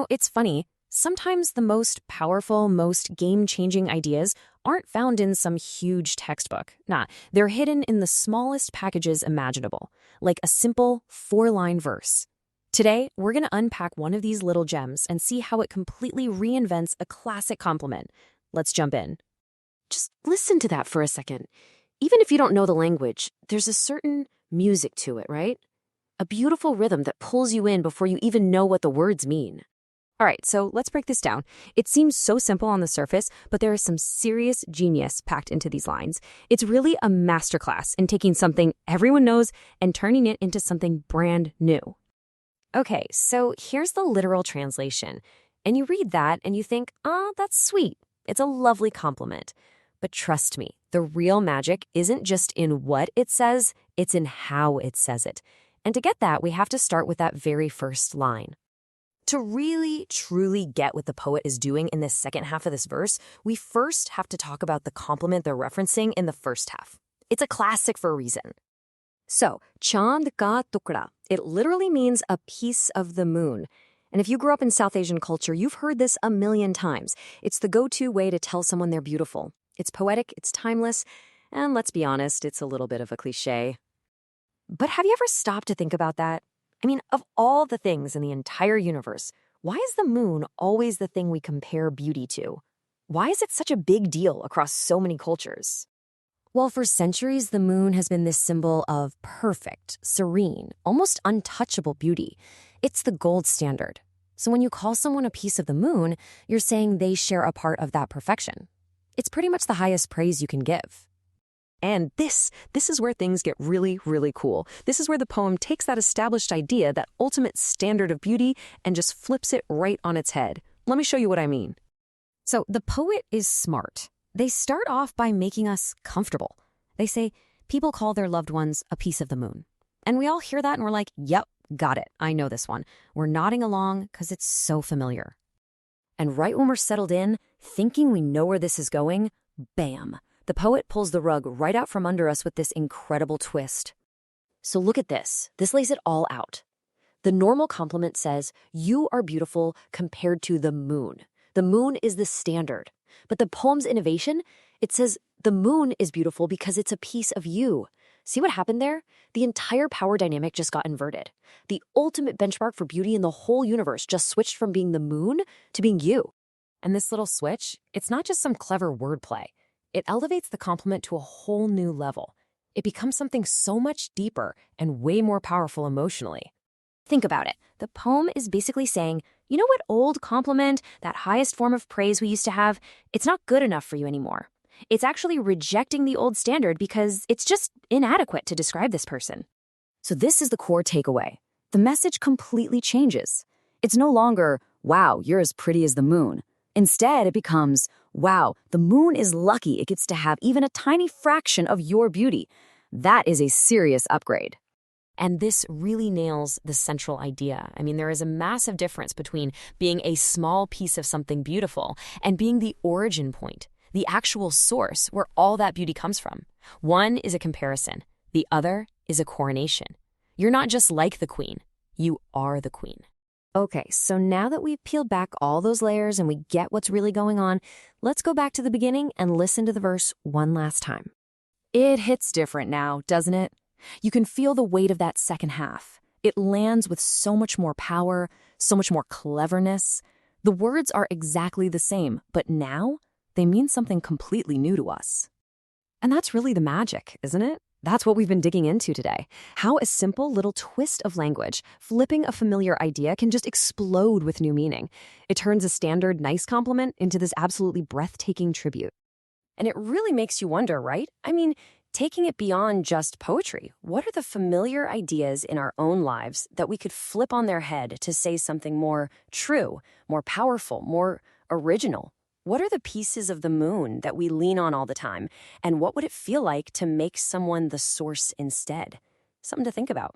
It's funny. Sometimes the most powerful, most game-changing ideas aren't found in some huge textbook. Nah, they're hidden in the smallest packages imaginable, like a simple 4-line verse. Today, we're going to unpack one of these little gems and see how it completely reinvents a classic compliment. Let's jump in. Just listen to that for a second. Even if you don't know the language, there's a certain music to it, right? A beautiful rhythm that pulls you in before you even know what the words mean. All right, so let's break this down. It seems so simple on the surface, but there is some serious genius packed into these lines. It's really a masterclass in taking something everyone knows and turning it into something brand new. Okay, so here's the literal translation. And you read that and you think, that's sweet. It's a lovely compliment. But trust me, the real magic isn't just in what it says, it's in how it says it. And to get that, we have to start with that very first line. To really, truly get what the poet is doing in this second half of this verse, we first have to talk about the compliment they're referencing in the first half. It's a classic for a reason. So, chaand ka tukda, it literally means a piece of the moon. And if you grew up in South Asian culture, you've heard this a million times. It's the go-to way to tell someone they're beautiful. It's poetic, it's timeless, and let's be honest, it's a little bit of a cliche. But have you ever stopped to think about that? I mean, of all the things in the entire universe, why is the moon always the thing we compare beauty to? Why is it such a big deal across so many cultures? Well, for centuries, the moon has been this symbol of perfect, serene, almost untouchable beauty. It's the gold standard. So when you call someone a piece of the moon, you're saying they share a part of that perfection. It's pretty much the highest praise you can give. And this is where things get really, really cool. This is where the poem takes that established idea, that ultimate standard of beauty, and just flips it right on its head. Let me show you what I mean. So the poet is smart. They start off by making us comfortable. They say, people call their loved ones a piece of the moon. And we all hear that and we're like, yep, got it. I know this one. We're nodding along because it's so familiar. And right when we're settled in, thinking we know where this is going, bam! The poet pulls the rug right out from under us with this incredible twist. So look at this. This lays it all out. The normal compliment says, you are beautiful compared to the moon. The moon is the standard. But the poem's innovation, it says, the moon is beautiful because it's a piece of you. See what happened there? The entire power dynamic just got inverted. The ultimate benchmark for beauty in the whole universe just switched from being the moon to being you. And this little switch, it's not just some clever wordplay. It elevates the compliment to a whole new level. It becomes something so much deeper and way more powerful emotionally. Think about it. The poem is basically saying, you know what old compliment, that highest form of praise we used to have, it's not good enough for you anymore. It's actually rejecting the old standard because it's just inadequate to describe this person. So this is the core takeaway. The message completely changes. It's no longer, wow, you're as pretty as the moon. Instead, it becomes, wow, the moon is lucky it gets to have even a tiny fraction of your beauty. That is a serious upgrade. And this really nails the central idea. I mean, there is a massive difference between being a small piece of something beautiful and being the origin point, the actual source where all that beauty comes from. One is a comparison. The other is a coronation. You're not just like the queen. You are the queen. Okay, so now that we've peeled back all those layers and we get what's really going on, let's go back to the beginning and listen to the verse one last time. It hits different now, doesn't it? You can feel the weight of that second half. It lands with so much more power, so much more cleverness. The words are exactly the same, but now they mean something completely new to us. And that's really the magic, isn't it? That's what we've been digging into today. How a simple little twist of language, flipping a familiar idea, can just explode with new meaning. It turns a standard nice compliment into this absolutely breathtaking tribute. And it really makes you wonder, right? I mean, taking it beyond just poetry, what are the familiar ideas in our own lives that we could flip on their head to say something more true, more powerful, more original? What are the pieces of the moon that we lean on all the time? And what would it feel like to make someone the source instead? Something to think about.